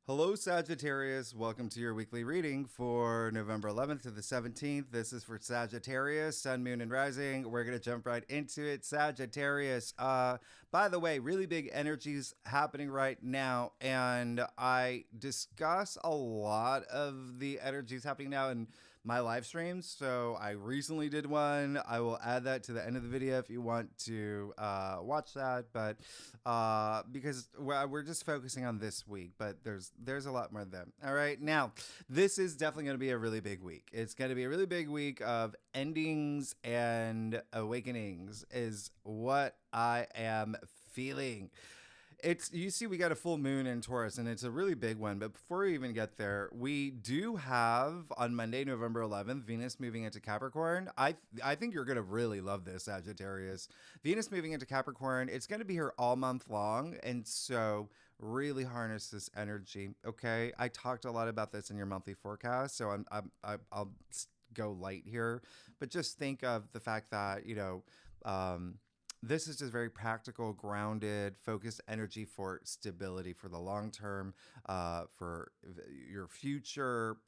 Hello, Sagittarius. Welcome to your weekly reading for November 11th to the 17th. This is for Sagittarius, Sun, Moon, and Rising. We're going to jump right into it. Sagittarius, by the way, really big energies happening right now. And I discuss a lot of the energies happening now in my live streams. So I recently did one. I will add that to the end of the video if you want to watch that. But because we're just focusing on this week, but there's a lot more than. All right, now this is definitely going to be a really big week. It's going to be a really big week of endings and awakenings, is what I am feeling. You see, we got a full moon in Taurus, and it's a really big one. But before we even get there, we do have on Monday, November 11th, Venus moving into Capricorn. I think you're going to really love this, Sagittarius. Venus moving into Capricorn, it's going to be here all month long. And so really harness this energy, okay? I talked a lot about this in your monthly forecast, so I'll go light here. But just think of the fact that, this is just very practical, grounded, focused energy for stability for the long term, for your future,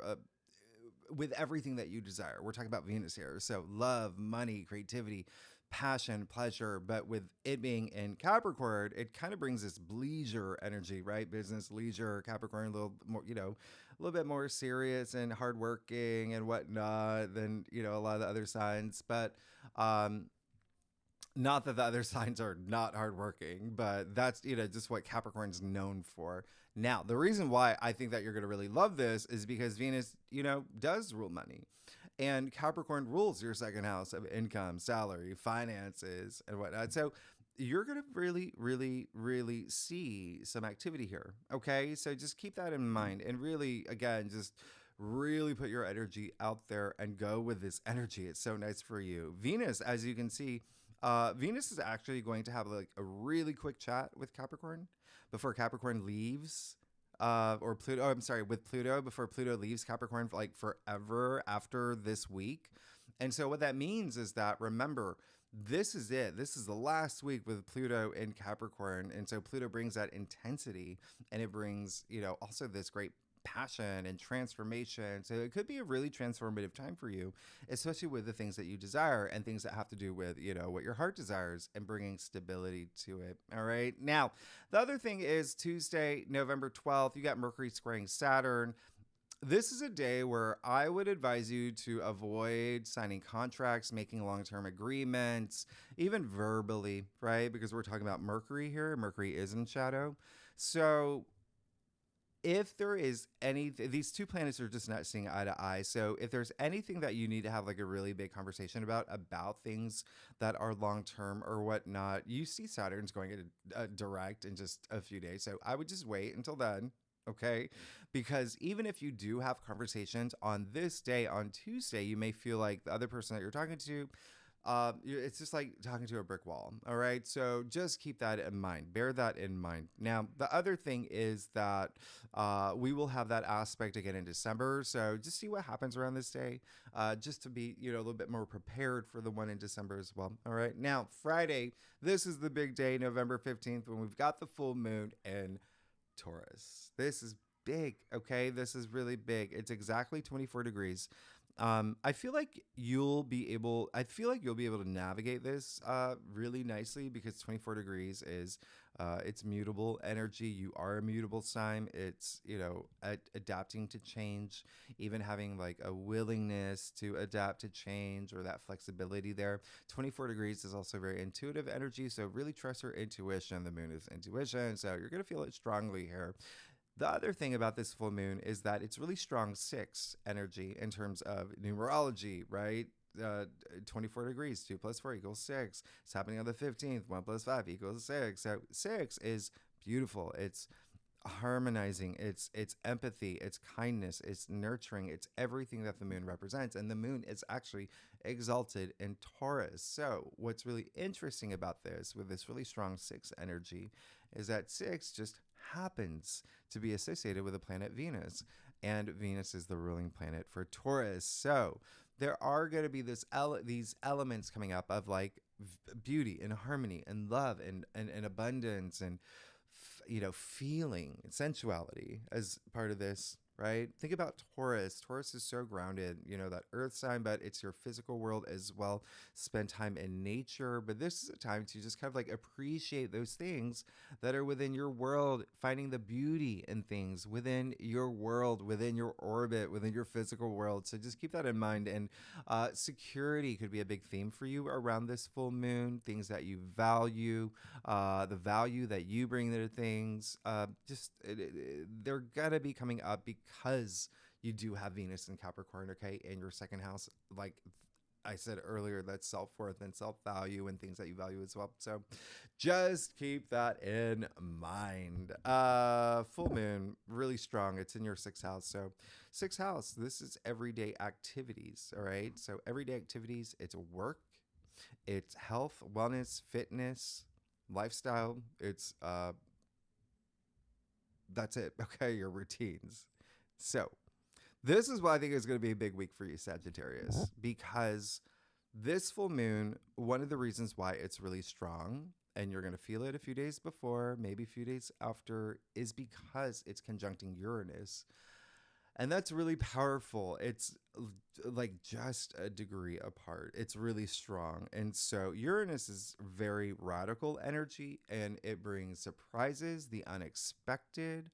with everything that you desire. We're talking about Venus here. So love, money, creativity, passion, pleasure. But with it being in Capricorn, it kind of brings this leisure energy, right? Business, leisure, Capricorn, a little more, a little bit more serious and hardworking and whatnot than, a lot of the other signs. But, not that the other signs are not hardworking, but that's, just what Capricorn's known for. Now, the reason why I think that you're going to really love this is because Venus, does rule money. And Capricorn rules your second house of income, salary, finances, and whatnot. So you're going to really, really, really see some activity here. Okay. So just keep that in mind. And really, again, just really put your energy out there and go with this energy. It's so nice for you. Venus, as you can see, Venus is actually going to have like a really quick chat with Capricorn before Capricorn leaves. Or Pluto, I'm sorry, with Pluto before Pluto leaves Capricorn for like forever after this week. And so what that means is that, remember, this is it. This is the last week with Pluto in Capricorn. And so Pluto brings that intensity, and it brings, also this great passion and transformation. So it could be a really transformative time for you, especially with the things that you desire and things that have to do with, what your heart desires and bringing stability to it. All right. Now, the other thing is Tuesday, November 12th, you got Mercury squaring Saturn. This is a day where I would advise you to avoid signing contracts, making long-term agreements, even verbally, right? Because we're talking about Mercury here. Mercury is in shadow. So if there is these two planets are just not seeing eye to eye. So if there's anything that you need to have like a really big conversation about things that are long-term or whatnot, you see Saturn's going into direct in just a few days. So I would just wait until then. Okay. Because even if you do have conversations on this day, on Tuesday, you may feel like the other person that you're talking to, it's just like talking to a brick wall. All right. So just keep that in mind. Bear that in mind. Now, the other thing is that we will have that aspect again in December. So just see what happens around this day, just to be, a little bit more prepared for the one in December as well. All right. Now, Friday, this is the big day, November 15th, when we've got the full moon in Taurus. This is big. Okay. This is really big. It's exactly 24 degrees. I feel like you'll be able to navigate this really nicely, because 24 degrees is it's mutable energy. You are a mutable sign. It's, adapting to change, even having like a willingness to adapt to change, or that flexibility there. 24 degrees is also very intuitive energy. So really trust your intuition. The moon is intuition. So you're going to feel it strongly here. The other thing about this full moon is that it's really strong 6 energy in terms of numerology, right? 24 degrees, 2 plus 4 equals 6. It's happening on the 15th, 1 plus 5 equals 6. So 6 is beautiful. It's harmonizing, it's empathy, it's kindness, it's nurturing, it's everything that the moon represents. And the moon is actually exalted in Taurus. So what's really interesting about this, with this really strong 6 energy, is that 6 just happens to be associated with the planet Venus, and Venus is the ruling planet for Taurus. So there are going to be these elements coming up of like beauty and harmony and love and abundance and feeling sensuality as part of this, right? Think about Taurus. Taurus is so grounded, that earth sign, but it's your physical world as well. Spend time in nature. But this is a time to just kind of like appreciate those things that are within your world, finding the beauty in things within your world, within your orbit, within your physical world. So just keep that in mind. And security could be a big theme for you around this full moon, things that you value, the value that you bring to things. They're going to be coming up because you do have Venus in Capricorn, okay, in your second house. Like I said earlier, that's self-worth and self-value and things that you value as well. So just keep that in mind. Full moon, really strong. It's in your sixth house. So sixth house, this is everyday activities, all right? So everyday activities, it's work, it's health, wellness, fitness, lifestyle. It's that's it. Okay, your routines. So this is why I think is going to be a big week for you, Sagittarius, because this full moon, one of the reasons why it's really strong, and you're going to feel it a few days before, maybe a few days after, is because it's conjuncting Uranus. And that's really powerful. It's like just a degree apart. It's really strong. And so Uranus is very radical energy, and it brings surprises, the unexpected.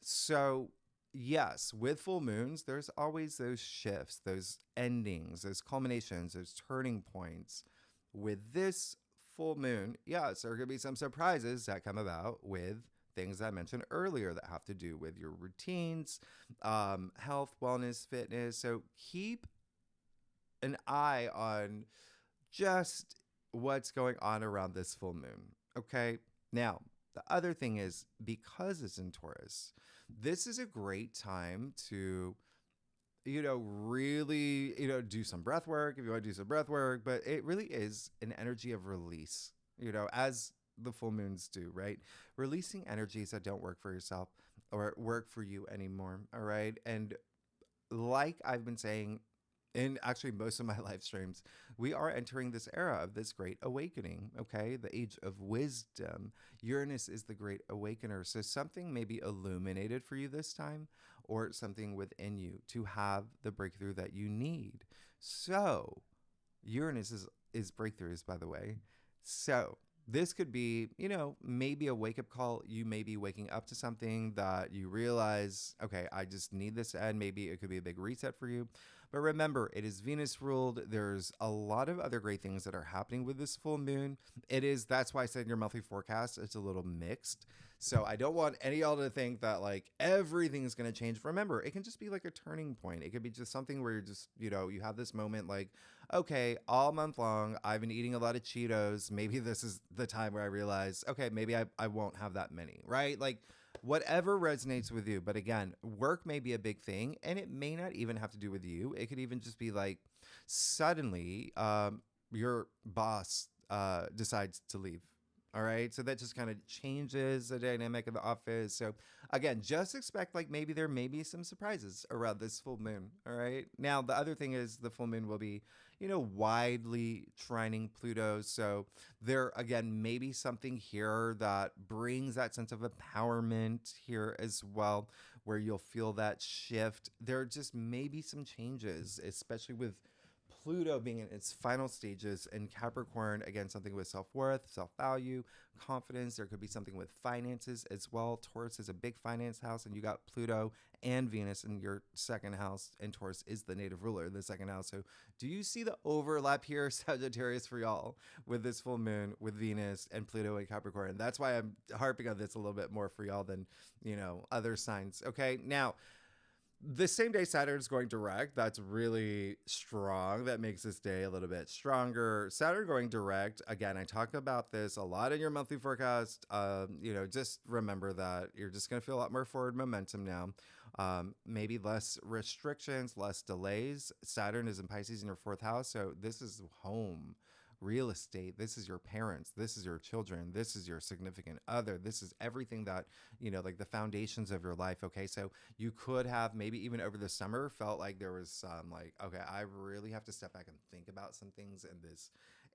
So yes, with full moons, there's always those shifts, those endings, those culminations, those turning points. With this full moon, yes, there are going to be some surprises that come about with things I mentioned earlier that have to do with your routines, health, wellness, fitness. So keep an eye on just what's going on around this full moon. Okay. Now, the other thing is, because it's in Taurus, this is a great time to, really, do some breath work if you want to do some breath work, but it really is an energy of release, as the full moons do, right? Releasing energies that don't work for yourself or work for you anymore. All right. And like I've been saying in actually most of my live streams, we are entering this era of this great awakening, okay? The age of wisdom. Uranus is the great awakener. So something may be illuminated for you this time, or something within you to have the breakthrough that you need. So Uranus is breakthroughs, by the way. So this could be, maybe a wake-up call. You may be waking up to something that you realize, okay, I just need this to end. Maybe it could be a big reset for you. But remember, it is Venus ruled. There's a lot of other great things that are happening with this full moon. That's why I said in your monthly forecast, it's a little mixed. So I don't want any of y'all to think that like everything's going to change. Remember, it can just be like a turning point. It could be just something where you're just, you have this moment like, okay, all month long, I've been eating a lot of Cheetos. Maybe this is the time where I realize, okay, maybe I won't have that many, right? Like whatever resonates with you. But again, work may be a big thing, and it may not even have to do with you. It could even just be like suddenly your boss decides to leave. All right. So that just kind of changes the dynamic of the office. So again, just expect like maybe there may be some surprises around this full moon. All right. Now, the other thing is the full moon will be, widely trining Pluto. So there, again, maybe something here that brings that sense of empowerment here as well, where you'll feel that shift. There just may be some changes, especially with Pluto being in its final stages in Capricorn. Again, something with self-worth, self-value, confidence. There could be something with finances as well. Taurus is a big finance house, and you got Pluto and Venus in your second house, and Taurus is the native ruler in the second house. So do you see the overlap here, Sagittarius, for y'all with this full moon with Venus and Pluto and Capricorn? That's why I'm harping on this a little bit more for y'all than, other signs. Okay. Now, the same day Saturn's going direct, that's really strong. That makes this day a little bit stronger. Saturn going direct, again, I talk about this a lot in your monthly forecast. Just remember that you're just going to feel a lot more forward momentum now. Maybe less restrictions, less delays. Saturn is in Pisces in your fourth house, so this is home. Real estate, this is your parents, this is your children, this is your significant other, this is everything that, like the foundations of your life. Okay, so you could have maybe even over the summer felt like there was some like, okay, I really have to step back and think about some things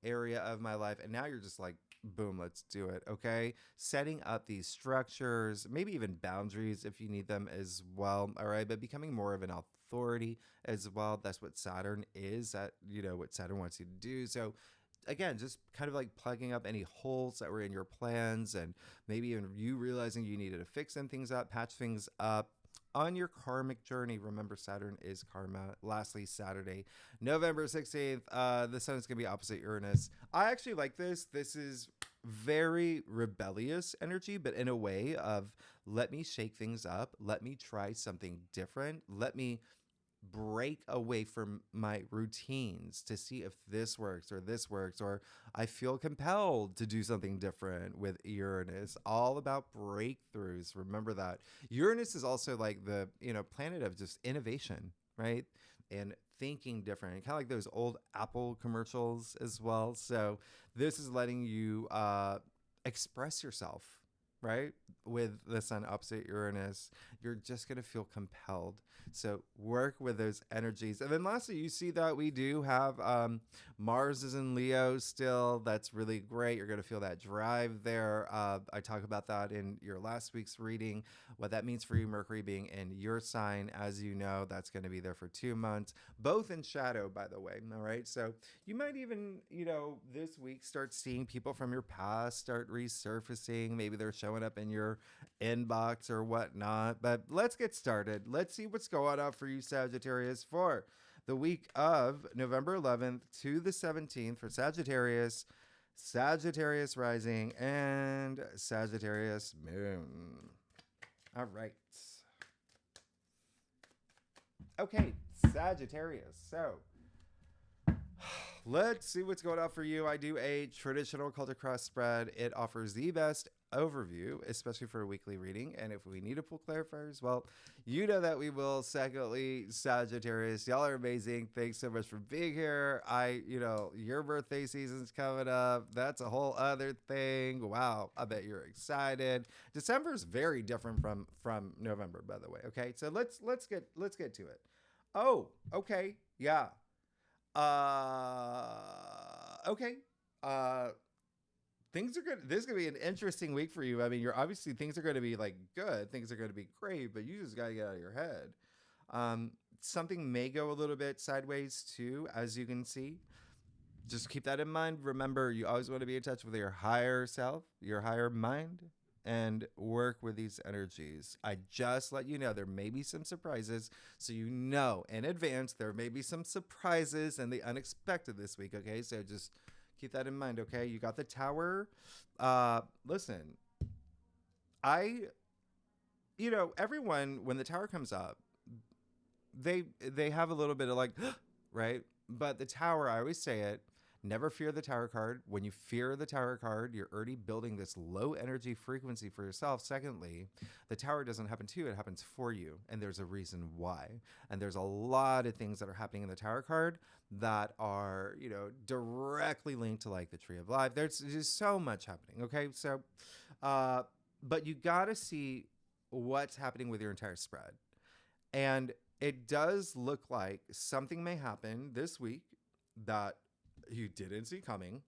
area of my life. And now you're just like, boom, let's do it. Okay. Setting up these structures, maybe even boundaries if you need them as well. All right. But becoming more of an authority as well. That's what Saturn is, that, what Saturn wants you to do. So, again, just kind of like plugging up any holes that were in your plans, and maybe even you realizing you needed to fix some things up, patch things up on your karmic journey. Remember, Saturn is karma. Lastly, Saturday, November 16th, the sun is going to be opposite Uranus. I actually like this. This is very rebellious energy, but in a way of, let me shake things up. Let me try something different. Let me break away from my routines to see if this works, or I feel compelled to do something different with Uranus. All about breakthroughs. Remember that. Uranus is also like the, planet of just innovation, right? And thinking different, kind of like those old Apple commercials as well. So this is letting you express yourself, right? With the sun opposite Uranus, you're just going to feel compelled. So work with those energies. And then lastly, you see that we do have Mars is in Leo still. That's really great. You're going to feel that drive there. I talk about that in your last week's reading, what that means for you, Mercury being in your sign. As you know, that's going to be there for 2 months, both in shadow, by the way. All right. So you might even, this week start seeing people from your past start resurfacing. Maybe they're showing up in your inbox or whatnot. But let's get started. Let's see what's going on for you, Sagittarius, for the week of November 11th to the 17th for Sagittarius, Sagittarius rising, and Sagittarius moon. All right. Okay, Sagittarius. So let's see what's going on for you. I do a traditional culture cross spread. It offers the best overview, especially for a weekly reading. And if we need to pull clarifiers, well, you know that we will. Secondly, Sagittarius, y'all are amazing. Thanks so much for being here. Your birthday season's coming up. That's a whole other thing. Wow, I bet you're excited. December is very different from November, by the way. Okay, so let's get to it. Oh, okay, yeah. Okay. Things are good. This is going to be an interesting week for you. I mean, obviously things are going to be like good. Things are going to be great, but you just got to get out of your head. Something may go a little bit sideways too, as you can see. Just keep that in mind. Remember, you always want to be in touch with your higher self, your higher mind, and work with these energies. I just let you know there may be some surprises, so you know in advance there may be some surprises and the unexpected this week, okay? So just keep that in mind, okay? You got the Tower. Listen, everyone, when the Tower comes up, they have a little bit of like, right? But the Tower, I always say it, never fear the Tower card. When you fear the Tower card, you're already building this low energy frequency for yourself. Secondly, the Tower doesn't happen to you, it happens for you. And there's a reason why. And there's a lot of things that are happening in the Tower card that are, directly linked to like the Tree of Life. There's just so much happening. Okay. So, but you got to see what's happening with your entire spread. And it does look like something may happen this week that you didn't see coming,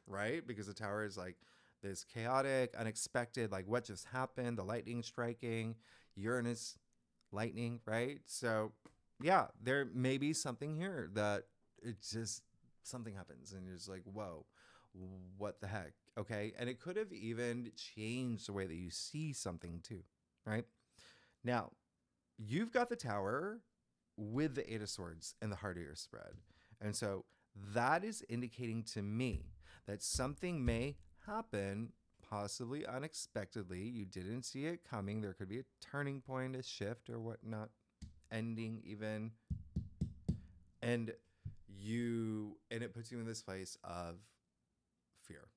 right? Because the Tower is like this chaotic, unexpected, like what just happened, the lightning striking, Uranus lightning, right? So yeah, there may be something here that something happens and you're just like, whoa, what the heck? Okay. And it could have even changed the way that you see something too, right? Now, you've got the Tower with the Eight of Swords in the heart of your spread. And so that is indicating to me that something may happen, possibly unexpectedly. You didn't see it coming. There could be a turning point, a shift or whatnot, ending even. And it puts you in this place of fear.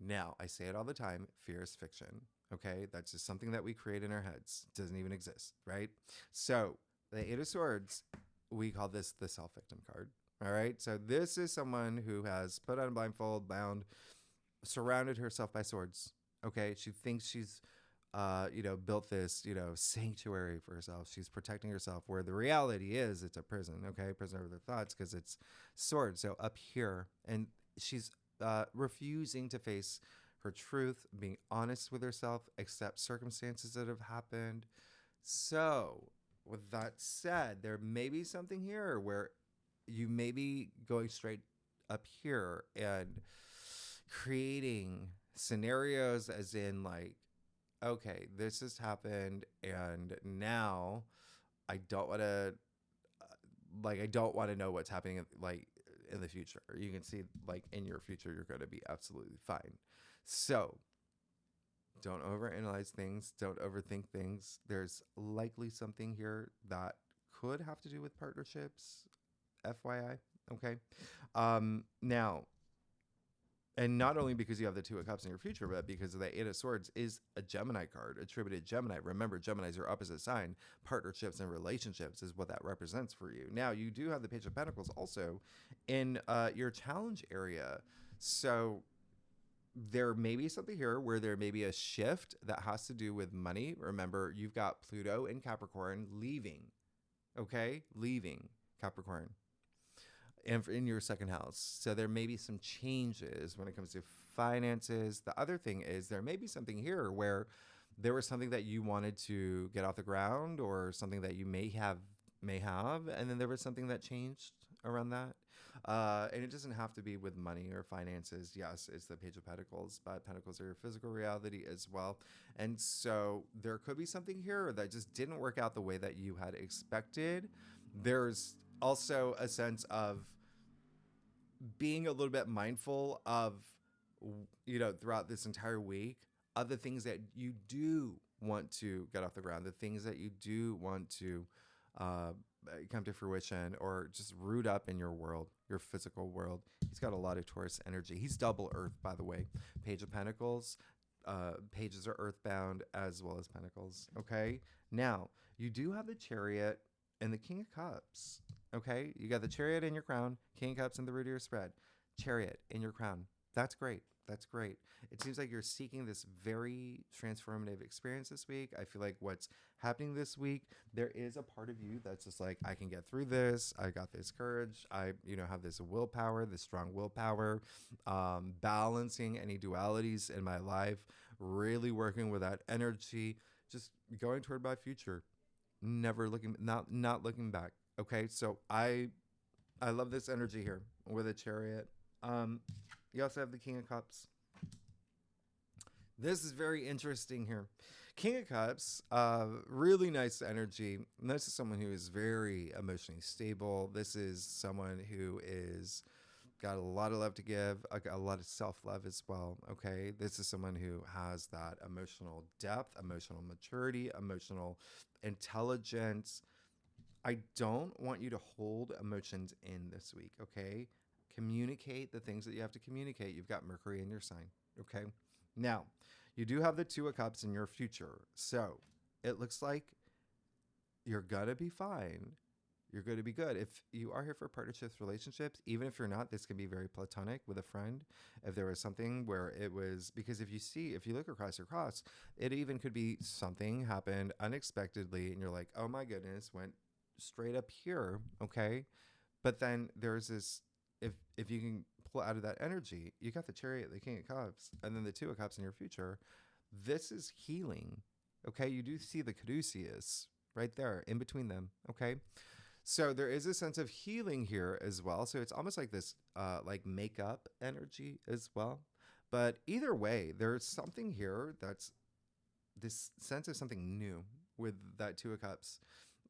Now, I say it all the time, fear is fiction. Okay, that's just something that we create in our heads. It doesn't even exist, right? So the Eight of Swords, we call this the self-victim card. All right, so this is someone who has put on a blindfold, bound, surrounded herself by swords. Okay, she thinks she's, built this, sanctuary for herself. She's protecting herself, where the reality is it's a prison. Okay, prison of their thoughts, because it's swords. So up here, and she's refusing to face her truth, being honest with herself, accept circumstances that have happened. So, with that said, there may be something here where you may be going straight up here and creating scenarios, as in, like, okay, this has happened, and now I don't want to, I don't want to know what's happening, like, in the future. You can see, like, in your future, you're going to be absolutely fine. So, don't overanalyze things. Don't overthink things. There's likely something here that could have to do with partnerships, FYI. Okay. Now, and not only because you have the Two of Cups in your future, but because the Eight of Swords is a Gemini card, attributed Gemini. Remember, Gemini is your opposite sign. Partnerships and relationships is what that represents for you. Now, you do have the Page of Pentacles also in your challenge area. So there may be something here where there may be a shift that has to do with money. Remember, you've got Pluto in Capricorn leaving, okay? Leaving Capricorn and in your second house. So there may be some changes when it comes to finances. The other thing is there may be something here where there was something that you wanted to get off the ground, or something that you may have, and then there was something that changed around that. And it doesn't have to be with money or finances. Yes, it's the Page of Pentacles, but Pentacles are your physical reality as well. And so there could be something here that just didn't work out the way that you had expected. There's also a sense of being a little bit mindful of, throughout this entire week, of the things that you do want to get off the ground, the things that you do want to come to fruition, or just root up in your world, your physical world. He's got a lot of Taurus energy. He's double Earth, by the way. Page of Pentacles. Pages are earthbound as well as Pentacles. Okay. Now, you do have the Chariot and the King of Cups. Okay. You got the Chariot in your crown, King of Cups in the root of your spread, Chariot in your crown. That's great. That's great. It seems like you're seeking this very transformative experience this week. I feel like what's happening this week, there is a part of you that's just like, I can get through this. I got this courage. I, have this willpower, this strong willpower, balancing any dualities in my life, really working with that energy, just going toward my future, never looking, not looking back. Okay. So I love this energy here with a Chariot. You also have the King of Cups. This is very interesting here. King of Cups, really nice energy. This is someone who is very emotionally stable. This is someone who is got a lot of love to give, a lot of self-love as well, okay? This is someone who has that emotional depth, emotional maturity, emotional intelligence. I don't want you to hold emotions in this week, okay? Communicate the things that you have to communicate. You've got Mercury in your sign, okay? Now, you do have the Two of Cups in your future. So it looks like you're going to be fine. You're going to be good. If you are here for partnerships, relationships, even if you're not, this can be very platonic with a friend. If there was something where it was, because if you look across your cross, it even could be something happened unexpectedly and you're like, oh my goodness, went straight up here, okay? But then there's this, if you can pull out of that energy, you got the Chariot, the King of Cups, and then the Two of Cups in your future. This is healing, okay? You do see the Caduceus right there in between them, okay? So there is a sense of healing here as well. So it's almost like this like makeup energy as well. But either way, there's something here that's this sense of something new with that Two of Cups.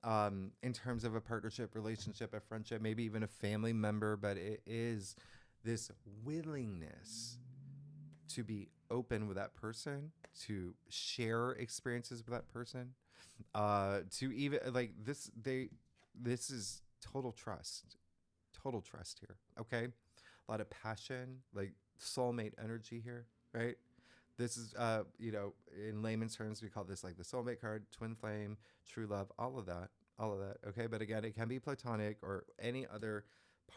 In terms of a partnership, relationship, a friendship, maybe even a family member, but it is this willingness to be open with that person, to share experiences with that person, to even like this, this is total trust here. Okay. A lot of passion, like soulmate energy here, right? This is, in layman's terms, we call this like the soulmate card, twin flame, true love, all of that. Okay. But again, it can be platonic or any other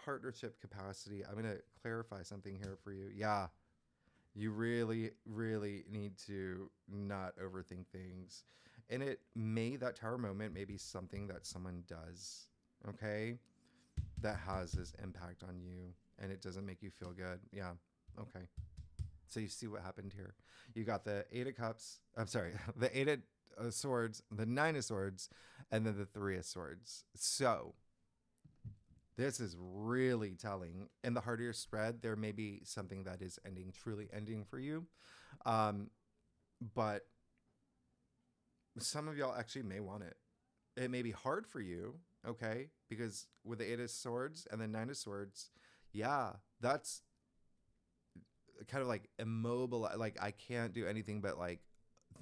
partnership capacity. I'm going to clarify something here for you. Yeah. You really, really need to not overthink things. And that tower moment may be something that someone does, okay, that has this impact on you. and it doesn't make you feel good. Yeah. Okay. So you see what happened here. You got the Eight of Cups. I'm sorry, the Eight of Swords, the Nine of Swords, and then the Three of Swords. So this is really telling. In the heart of your spread, there may be something that is ending, truly ending for you. Um, but some of y'all actually may want it. It may be hard for you, okay? Because with the Eight of Swords and the Nine of Swords, yeah, that's kind of like immobile. Like, I can't do anything but like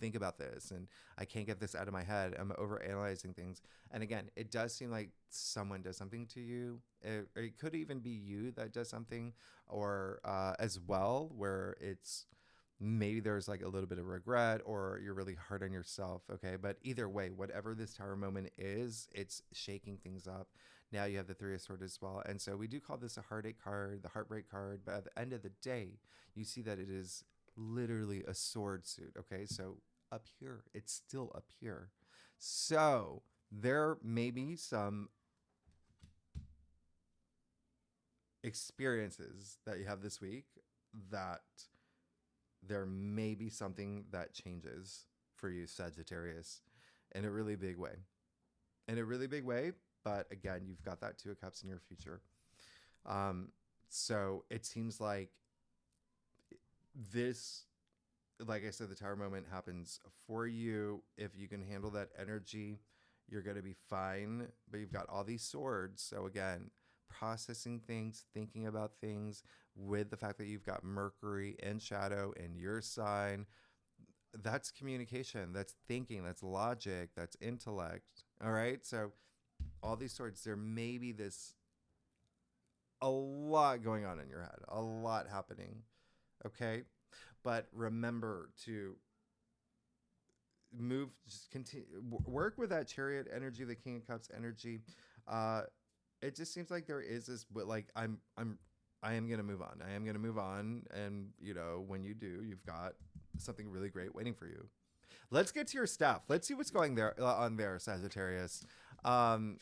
think about this, and I can't get this out of my head. I'm over analyzing things. And again, it does seem like someone does something to you. It could even be you that does something, or as well, where it's maybe there's like a little bit of regret, or you're really hard on yourself. Okay. But either way, whatever this Tower moment is, it's shaking things up. Now you have the Three of Swords as well. And so we do call this a heartache card, the heartbreak card. But at the end of the day, you see that it is literally a sword suit. Okay. So up here, it's still up here. So there may be some experiences that you have this week that there may be something that changes for you, Sagittarius, in a really big way. In a really big way. But again, you've got that Two of Cups in your future. So it seems like this, like I said, the Tower moment happens for you. If you can handle that energy, you're going to be fine. But you've got all these swords. So again, processing things, thinking about things, with the fact that you've got Mercury and shadow in your sign. That's communication, that's thinking, that's logic, that's intellect. All right. So all these swords, there may be a lot going on in your head, a lot happening. Okay. But remember to move, just continue, work with that Chariot energy, the King of Cups energy. It just seems like there is this, but like I am going to move on. I am going to move on. And, you know, when you do, you've got something really great waiting for you. Let's get to your stuff. Let's see what's going there on there, Sagittarius. I'm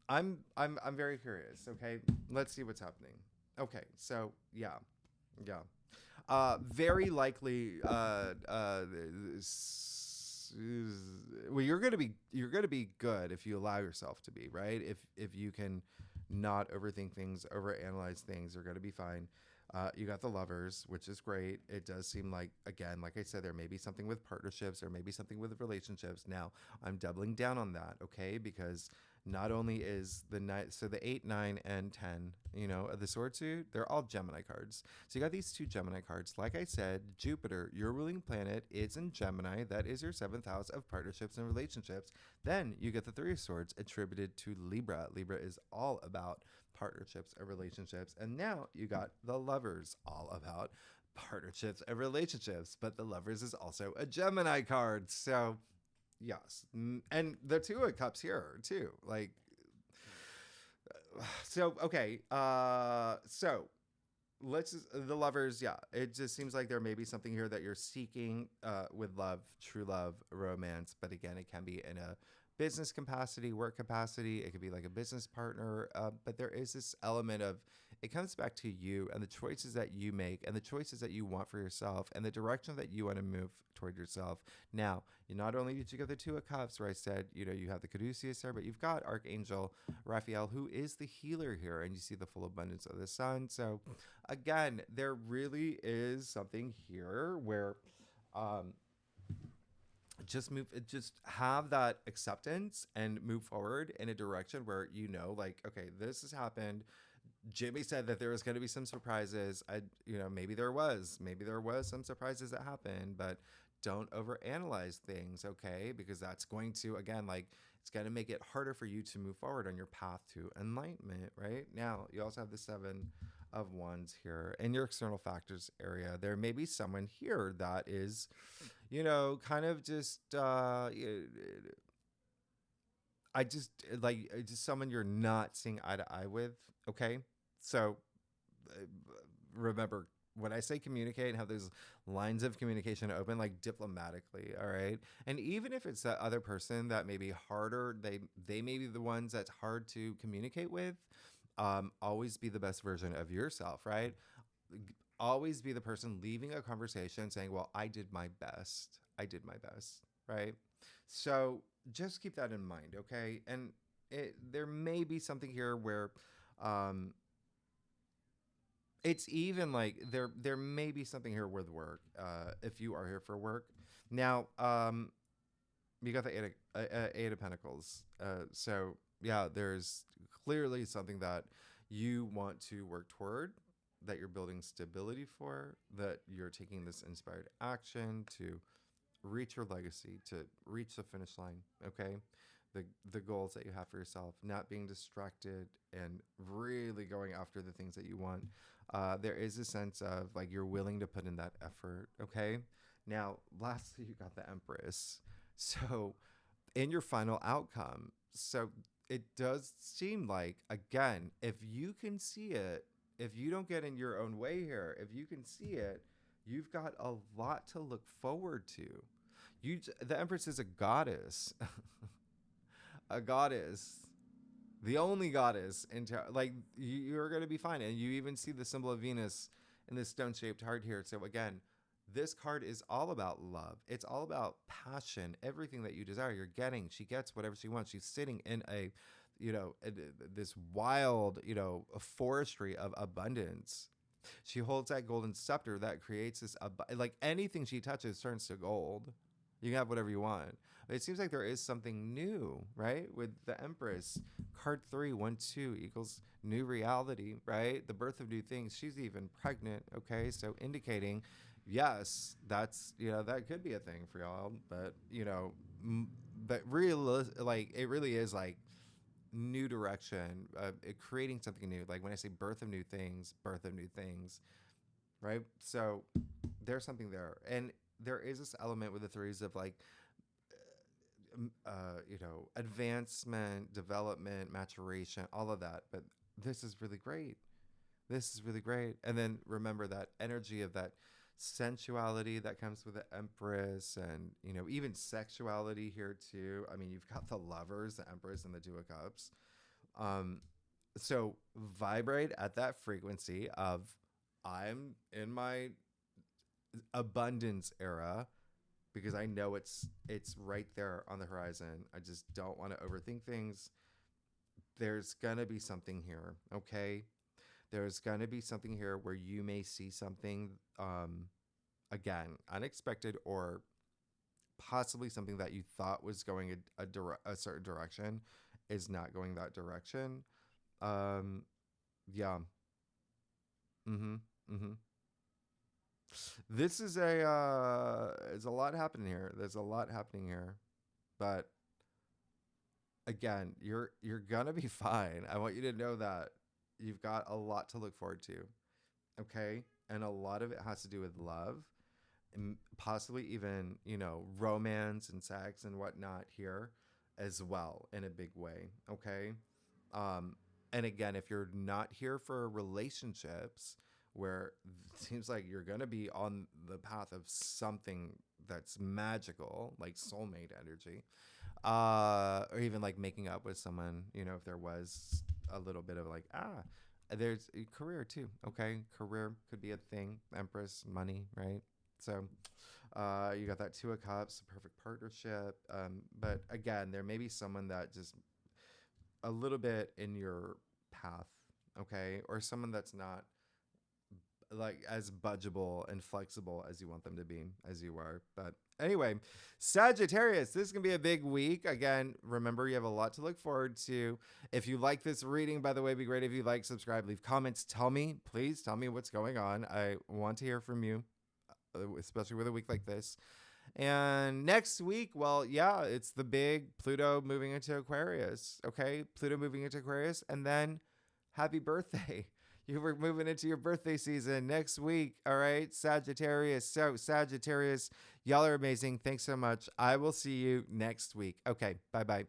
very curious. Okay. Let's see what's happening. Okay. So yeah. Very likely, well, you're gonna be good if you allow yourself to be, right. If you can not overthink things, overanalyze things, you're gonna be fine. You got the Lovers, which is great. It does seem like, again, like I said, there may be something with partnerships, or maybe something with relationships. Now, I'm doubling down on that, okay? Because not only is the night, so the 8, 9, and 10, you know, of the sword suit, they're all Gemini cards. So you got these two Gemini cards. Like I said, Jupiter, your ruling planet, is in Gemini. That is your 7th house of partnerships and relationships. Then you get the Three of Swords attributed to Libra. Libra is all about partnerships and relationships. And now you got the Lovers, all about partnerships and relationships. But the Lovers is also a Gemini card. So yes. And the Two of Cups here too. Like, so, okay. So let's just, the Lovers. Yeah. It just seems like there may be something here that you're seeking, with love, true love, romance. But again, it can be in a business capacity, work capacity. It could be like a business partner. But there is this element of, it comes back to you and the choices that you make and the choices that you want for yourself and the direction that you want to move toward yourself. Now, you not only did you get the Two of Cups, where I said, you know, you have the Caduceus there, but you've got Archangel Raphael, who is the healer here, and you see the full abundance of the sun. So again, there really is something here where, just have that acceptance and move forward in a direction where, you know, like, okay, this has happened. Jimmy said that there was going to be some surprises. Maybe there was some surprises that happened, but don't overanalyze things. Okay. Because that's going to, again, like, it's going to make it harder for you to move forward on your path to enlightenment. Right now, you also have the 7 of Wands here in your external factors area. There may be someone here that is, you know, kind of just, just someone you're not seeing eye to eye with. Okay. So remember, when I say communicate and have those lines of communication open, like diplomatically. All right. And even if it's that other person that may be harder, they may be the ones that's hard to communicate with. Always be the best version of yourself, right? Always be the person leaving a conversation saying, well, I did my best. I did my best, right? So just keep that in mind, okay? And there may be something here where um, it's even like there may be something here with work if you are here for work. Now, you got the eight of Pentacles. So yeah, there's clearly something that you want to work toward, that you're building stability for, that you're taking this inspired action to reach your legacy, to reach the finish line. Okay, the goals that you have for yourself, not being distracted and really going after the things that you want. There is a sense of like you're willing to put in that effort. Okay. Now, lastly, you got the Empress. So, in your final outcome, so it does seem like, again, if you can see it, if you don't get in your own way here, if you can see it, you've got a lot to look forward to. The Empress is a goddess, a goddess, the only goddess in like you're going to be fine. And you even see the symbol of Venus in this stone-shaped heart here. So again, this card is all about love. It's all about passion. Everything that you desire, you're getting. She gets whatever she wants. She's sitting in this wild, a forestry of abundance. She holds that golden scepter that creates this, like anything she touches turns to gold. You can have whatever you want. But it seems like there is something new, right? With the Empress, card 3, 1, 2 equals new reality, right? The birth of new things. She's even pregnant, okay? So indicating, yes, that's, that could be a thing for y'all. But, but really, like, it really is like new direction, creating something new. Like when I say birth of new things, right? So there's something there. And there is this element with the threes of like, advancement, development, maturation, all of that. But this is really great. This is really great. And then remember that energy of that sensuality that comes with the Empress, and, even sexuality here too. I mean, you've got the Lovers, the Empress, and the Two of Cups. So vibrate at that frequency of, I'm in my abundance era, because I know it's right there on the horizon. I just don't want to overthink things. There's gonna be something here, okay? There's gonna be something here where you may see something, again, unexpected, or possibly something that you thought was going a certain direction is not going that direction. Yeah. Mm-hmm. Mm-hmm. This is there's a lot happening here. There's a lot happening here. But again, you're gonna be fine. I want you to know that you've got a lot to look forward to. Okay? And a lot of it has to do with love, and possibly even, romance and sex and whatnot here as well, in a big way. Okay? And again, if you're not here for relationships, where it seems like you're going to be on the path of something that's magical, like soulmate energy, or even like making up with someone, if there was a little bit of like, there's a career too. Okay. Career could be a thing. Empress, money, right? So you got that Two of Cups, perfect partnership. But again, there may be someone that just a little bit in your path, okay? Or someone that's not like as budgeable and flexible as you want them to be, as you are. But anyway, Sagittarius, this is gonna be a big week. Again, remember, you have a lot to look forward to. If you like this reading, by the way, it'd be great if you like, subscribe, leave comments. Please tell me what's going on. I want to hear from you, especially with a week like this. And next week, well, yeah, it's the big Pluto moving into Aquarius. Okay, Pluto moving into Aquarius, and then happy birthday. You were moving into your birthday season next week. All right, Sagittarius. So, Sagittarius, y'all are amazing. Thanks so much. I will see you next week. Okay, bye bye.